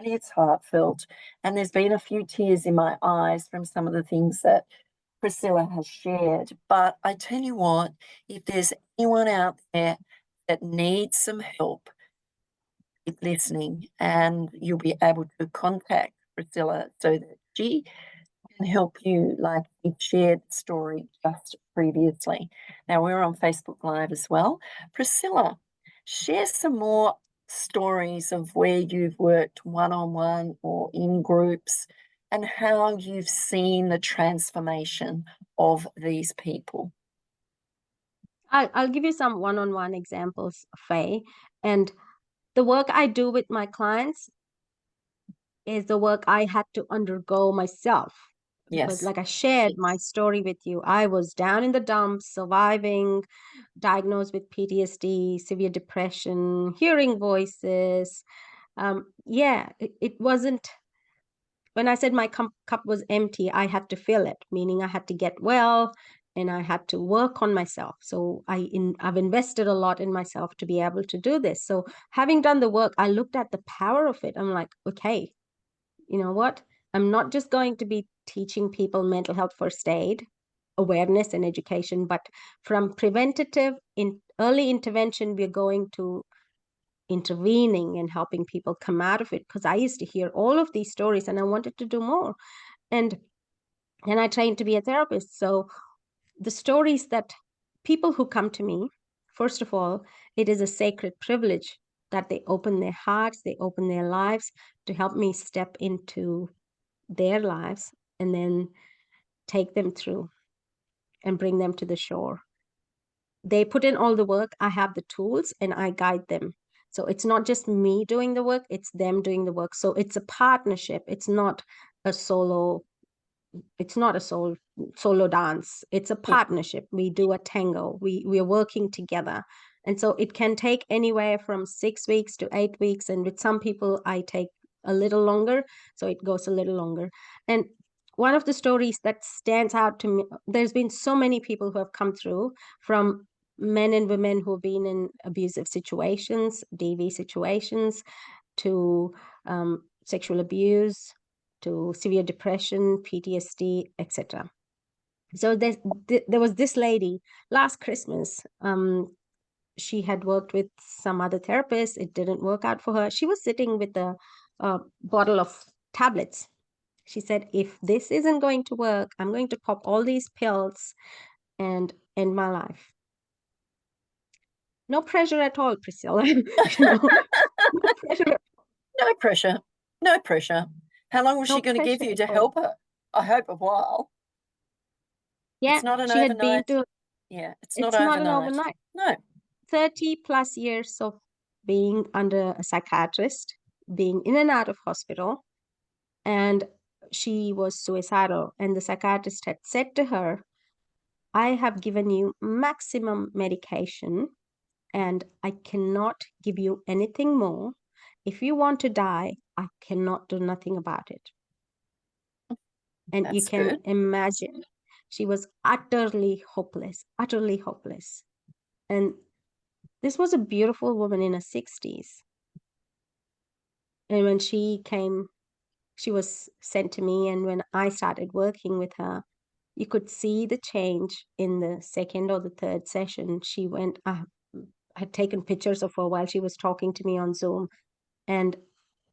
It's heartfelt, and there's been a few tears in my eyes from some of the things that Priscilla has shared. But I tell you what, if there's anyone out there that needs some help, keep listening, and you'll be able to contact Priscilla so that she can help you, like we shared the story just previously. Now, we're on Facebook Live as well. Priscilla, share some more stories of where you've worked one-on-one or in groups and how you've seen the transformation of these people. I'll give you some one-on-one examples, Faye. And the work I do with my clients is the work I had to undergo myself. Because, Yes. like I shared my story with you, I was down in the dumps, surviving, diagnosed with PTSD, severe depression, hearing voices. Yeah, it wasn't, when I said my cup was empty, I had to fill it, meaning I had to get well and I had to work on myself. So I've invested a lot in myself to be able to do this. So having done the work, I looked at the power of it. I'm like, okay, you know what? I'm not just going to be teaching people mental health first aid, awareness and education, but from preventative in early intervention, we're going to intervening and helping people come out of it. Because I used to hear all of these stories and I wanted to do more. And then I trained to be a therapist. So the stories that people who come to me, first of all, it is a sacred privilege that they open their hearts, they open their lives to help me step into their lives and then take them through and bring them to the shore. They put in all the work, I have the tools, and I guide them. So it's not just me doing the work, it's them doing the work. So it's a partnership. A solo, it's not a solo dance. It's a partnership. We do a tango. We're working together. And so it can take anywhere from 6 weeks to 8 weeks. And with some people, I take a little longer. So it goes a little longer. And one of the stories that stands out to me, there's been so many people who have come through, from men and women who've been in abusive situations, DV situations, to sexual abuse, to severe depression, PTSD, etc. So there was this lady last Christmas. She had worked with some other therapist. It didn't work out for her. She was sitting with a bottle of tablets. She said, if this isn't going to work, I'm going to pop all these pills and end my life. No pressure at all, Priscilla. No pressure. No pressure. No pressure. How long was No she going to give pressure you at to all. help her? I hope a while. Yeah, It's not an she had been overnight. to, Yeah, it's not it's not an overnight. overnight. No. 30 plus years of being under a psychiatrist, being in and out of hospital, and she was suicidal. And the psychiatrist had said to her, I have given you maximum medication and I cannot give you anything more. If you want to die, I cannot do nothing about it. And you That's can good. imagine she was utterly hopeless, utterly hopeless. And this was a beautiful woman in her 60s. And when she came, she was sent to me. And when I started working with her, you could see the change in the second or the third session. She went, I had taken pictures of her while she was talking to me on Zoom. And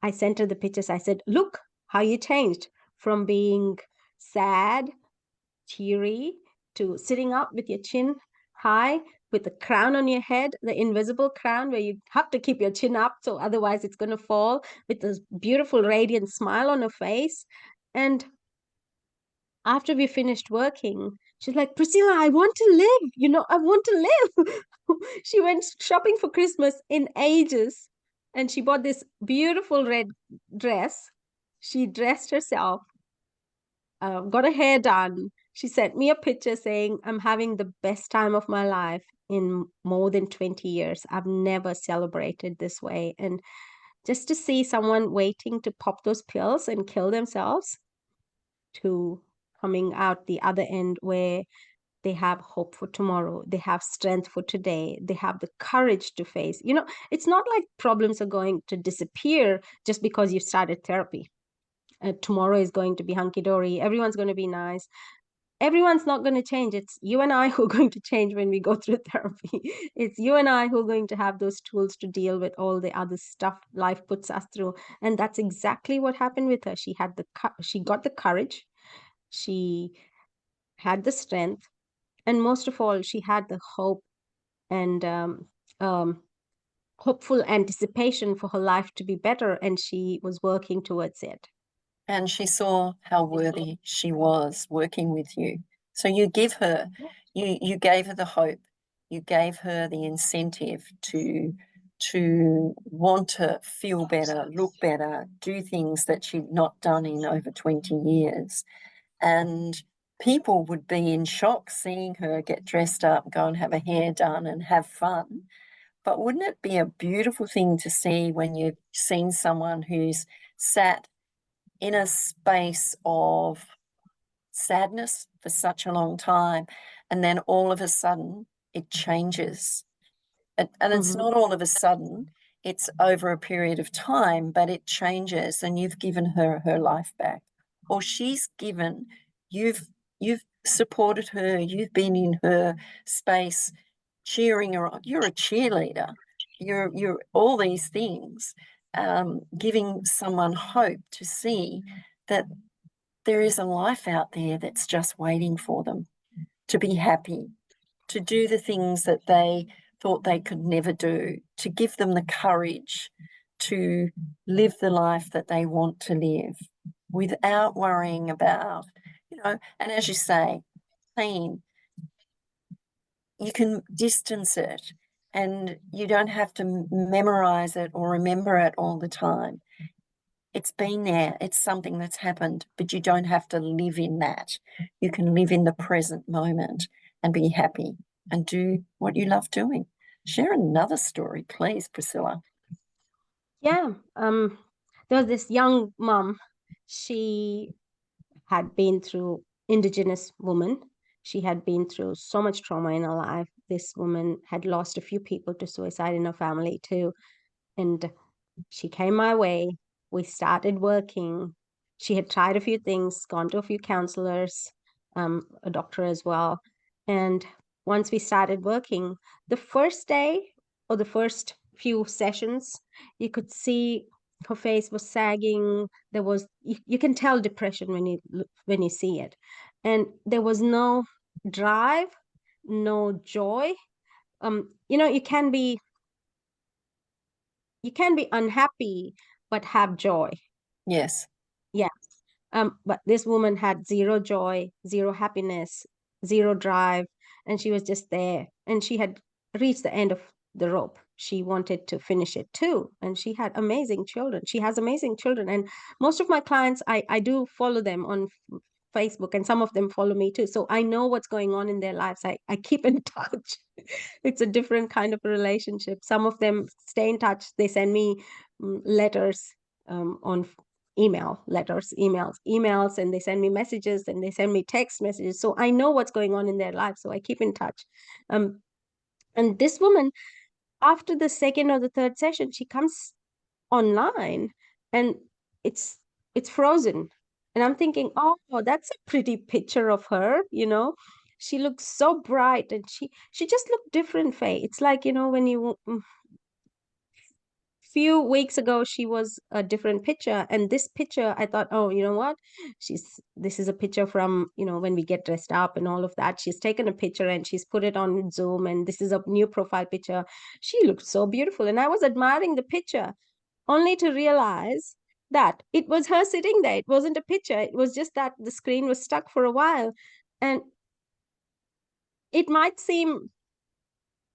I sent her the pictures. I said, look how you changed from being sad, teary, to sitting up with your chin high, with the crown on your head, the invisible crown where you have to keep your chin up, so otherwise it's going to fall, with this beautiful, radiant smile on her face. And after we finished working, she's like, Priscilla, I want to live. I want to live. She went shopping for Christmas in ages and she bought this beautiful red dress. She dressed herself, got her hair done. She sent me a picture saying, I'm having the best time of my life in more than 20 years. I've never celebrated this way. And just to see someone waiting to pop those pills and kill themselves, to coming out the other end where they have hope for tomorrow, they have strength for today, they have the courage to face. It's not like problems are going to disappear just because you've started therapy. Tomorrow is going to be hunky dory, everyone's going to be nice. Everyone's not going to change. It's you and I who are going to change when we go through therapy. It's you and I who are going to have those tools to deal with all the other stuff life puts us through. And that's exactly what happened with her. She got the courage, she had the strength, and most of all, she had the hope and um, hopeful anticipation for her life to be better, and she was working towards it. And she saw how worthy she was working with you. So you give her, you gave her the hope, you gave her the incentive to want to feel better, look better, do things that she'd not done in over 20 years. And people would be in shock seeing her get dressed up, go and have her hair done and have fun. But wouldn't it be a beautiful thing to see when you've seen someone who's sat in a space of sadness for such a long time, and then all of a sudden it changes? And it's Mhm. not all of a sudden, it's over a period of time, but it changes, and you've given her her life back, or she's given, you've supported her, you've been in her space, cheering her on. You're a cheerleader, you're all these things, giving someone hope to see that there is a life out there that's just waiting for them to be happy, to do the things that they thought they could never do, to give them the courage to live the life that they want to live without worrying about, and as you say, pain, you can distance it, and you don't have to memorize it or remember it all the time. It's been there, it's something that's happened, but you don't have to live in that. You can live in the present moment and be happy and do what you love doing. Share another story, please, Priscilla. Yeah. There was this young mom. She had been through Indigenous woman. She had been through so much trauma in her life. This woman had lost a few people to suicide in her family too. And she came my way. We started working. She had tried a few things, gone to a few counselors, a doctor as well. And once we started working, the first day or the first few sessions, you could see her face was sagging. You can tell depression when you see it. And there was no drive, no joy. You can be unhappy but have joy. Yes, Yeah. But this woman had zero joy, zero happiness, zero drive, and she was just there. And she had reached the end of the rope. She wanted to finish it too. And she had amazing children. She has amazing children. And most of my clients, I do follow them on Facebook, and some of them follow me too. So I know what's going on in their lives. I keep in touch. It's a different kind of a relationship. Some of them stay in touch. They send me letters on emails, and they send me messages and they send me text messages. So I know what's going on in their lives. So I keep in touch. And this woman, after the second or the third session, she comes online and it's it's frozen. And I'm thinking, oh, that's a pretty picture of her. She looks so bright, and she just looked different, Faye. It's like, when you few weeks ago she was a different picture, and this picture I thought, oh, you know what, this is a picture from when we get dressed up and all of that. She's taken a picture and she's put it on Zoom, and this is a new profile picture. She looked so beautiful, and I was admiring the picture, only to realize that it was her sitting there. It wasn't a picture. It was just that the screen was stuck for a while. And it might seem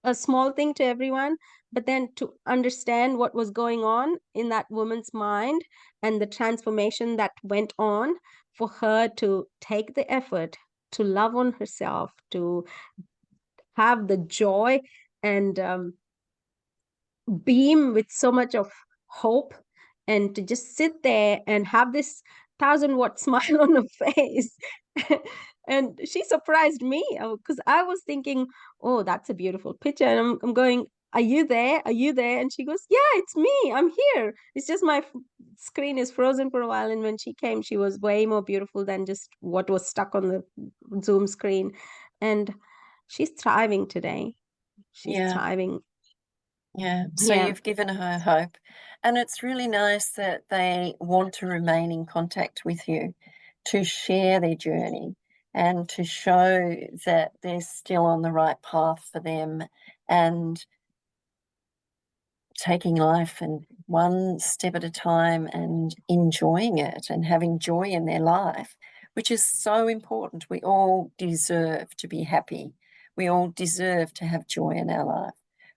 a small thing to everyone, but then to understand what was going on in that woman's mind and the transformation that went on for her to take the effort to love on herself, to have the joy and beam with so much of hope, and to just sit there and have this 1,000-watt smile on her face. And she surprised me because I was thinking, oh, that's a beautiful picture. And I'm going, are you there? Are you there? And she goes, yeah, it's me. I'm here. It's just my screen is frozen for a while. And when she came, she was way more beautiful than just what was stuck on the Zoom screen. And she's thriving today. She's Yeah. thriving. Yeah. So Yeah. you've given her hope. And it's really nice that they want to remain in contact with you, to share their journey and to show that they're still on the right path for them and taking life and one step at a time and enjoying it and having joy in their life, which is so important. We all deserve to be happy. We all deserve to have joy in our life.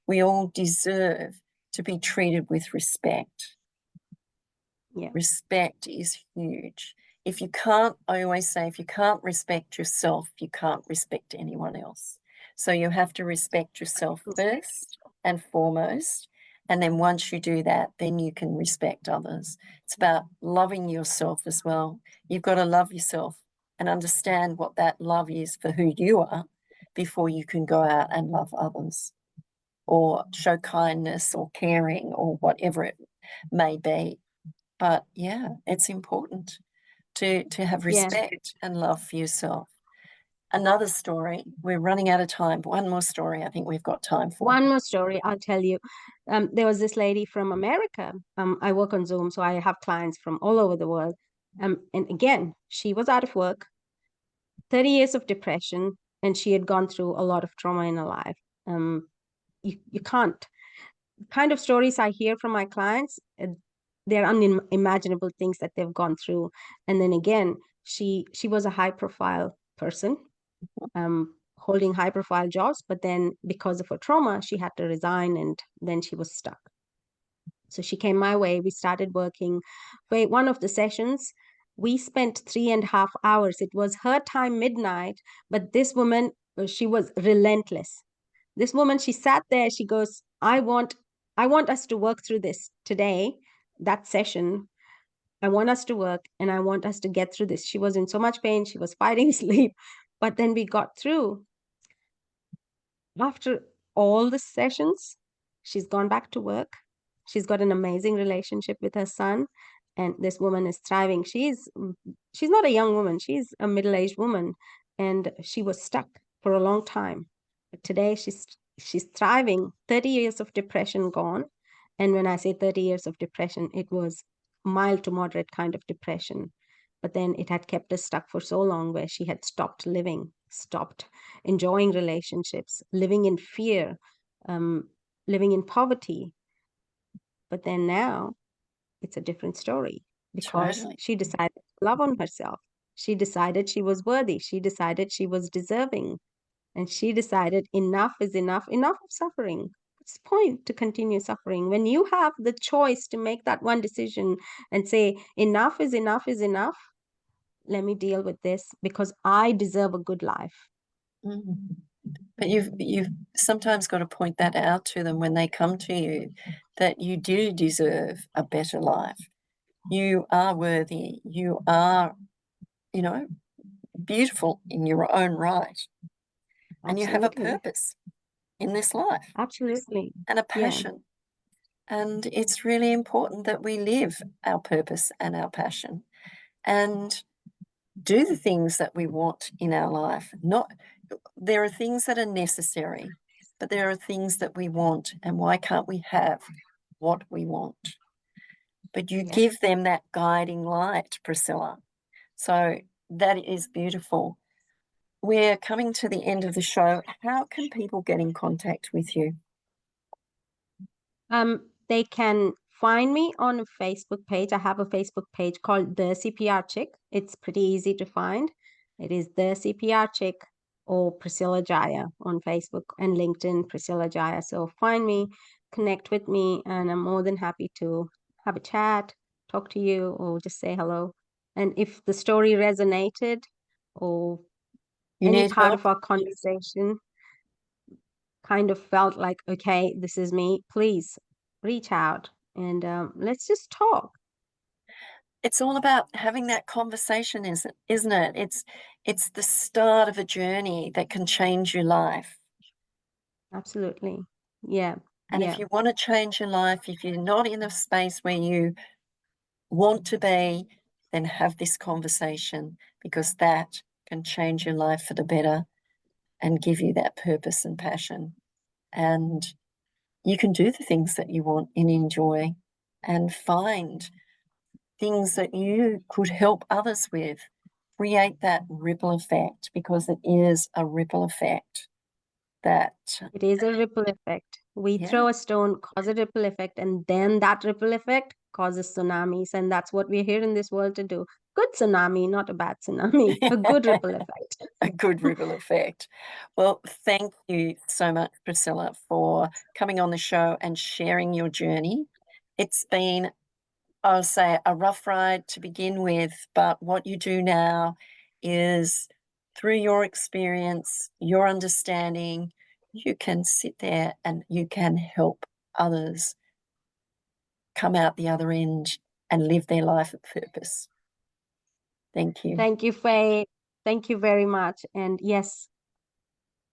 We all deserve to be treated with respect. Yeah. Respect is huge. If you can't, I always say, if you can't respect yourself, you can't respect anyone else. So you have to respect yourself first and foremost. And then once you do that, then you can respect others. It's about loving yourself as well. You've got to love yourself and understand what that love is for who you are before you can go out and love others or show kindness or caring or whatever it may be. But yeah, it's important to have Yeah. respect and love for yourself. Another story, we're running out of time, but one more story I think we've got time for. One more story I'll tell you. There was this lady from America. I work on Zoom, so I have clients from all over the world. And again, she was out of work, 30 years of depression, and she had gone through a lot of trauma in her life. You can't. Kind of stories I hear from my clients, they're unimaginable things that they've gone through. And then again, she was a high profile person, holding high profile jobs, but then because of her trauma, she had to resign and then she was stuck. So she came my way. We started working. For one of the sessions, we spent 3.5 hours. It was her time, midnight, but this woman, she was relentless. This woman, she sat there, she goes, I want us to work through this today, that session. I want us to work and I want us to get through this. She was in so much pain, she was fighting sleep, but then we got through. After all the sessions, she's gone back to work. She's got an amazing relationship with her son, and this woman is thriving. She's not a young woman, she's a middle-aged woman, and she was stuck for a long time. But today she's thriving. 30 years of depression gone. And when I say 30 years of depression, it was mild to moderate kind of depression. But then it had kept her stuck for so long where she had stopped living, stopped enjoying relationships, living in fear, um, living in poverty. But then now it's a different story because Totally. she decided to love on herself. She decided she was worthy. She decided she was deserving. And she decided enough is enough, enough of suffering. What's the point to continue suffering when you have the choice to make that one decision and say, enough is enough is enough? Let me deal with this because I deserve a good life. Mm. But you've sometimes got to point that out to them when they come to you, that you do deserve a better life. You are worthy. You are, you know, beautiful in your own right. And you have a Absolutely. purpose in this life Absolutely. and a Yeah. passion. And it's really important that we live our purpose and our passion and do the things that we want in our life. Not there are things that are necessary, but there are things that we want. And why can't we have what we want? But you Yeah. give them that guiding light, Priscilla. So that is beautiful. We're coming to the end of the show. How can people get in contact with you? They can find me on a Facebook page. I have a Facebook page called The CPR Chick. It's pretty easy to find. It is The CPR Chick or Priscilla Jaya on Facebook and LinkedIn, Priscilla Jaya. So find me, connect with me, and I'm more than happy to have a chat, talk to you, or just say hello. And if the story resonated or You any need part help? of our conversation kind of felt like, okay, this is me, please reach out and let's just talk. it's all about having that conversation, isn't it? It's the start of a journey that can change your life. Absolutely. Yeah. And if Yeah. you want to change your life, if you're not in a space where you want to be, then have this conversation, because that can change your life for the better and give you that purpose and passion. And you can do the things that you want and enjoy and find things that you could help others with. Create that ripple effect, because it is a ripple effect that, It is a ripple effect. We yeah, throw a stone, cause a ripple effect, and then that ripple effect causes tsunamis. And that's what we're here in this world to do. Good tsunami, not a bad tsunami, a good ripple effect. a good ripple effect. Well, thank you so much, Priscilla, for coming on the show and sharing your journey. It's been, I'll say, a rough ride to begin with, but what you do now is, through your experience, your understanding, you can sit there and you can help others come out the other end and live their life of purpose. Thank you. Thank you, Faye. Thank you very much. And yes,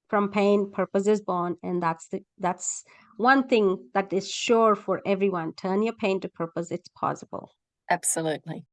from pain, purpose is born. And that's one thing that is sure for everyone. Turn your pain to purpose. It's possible. Absolutely.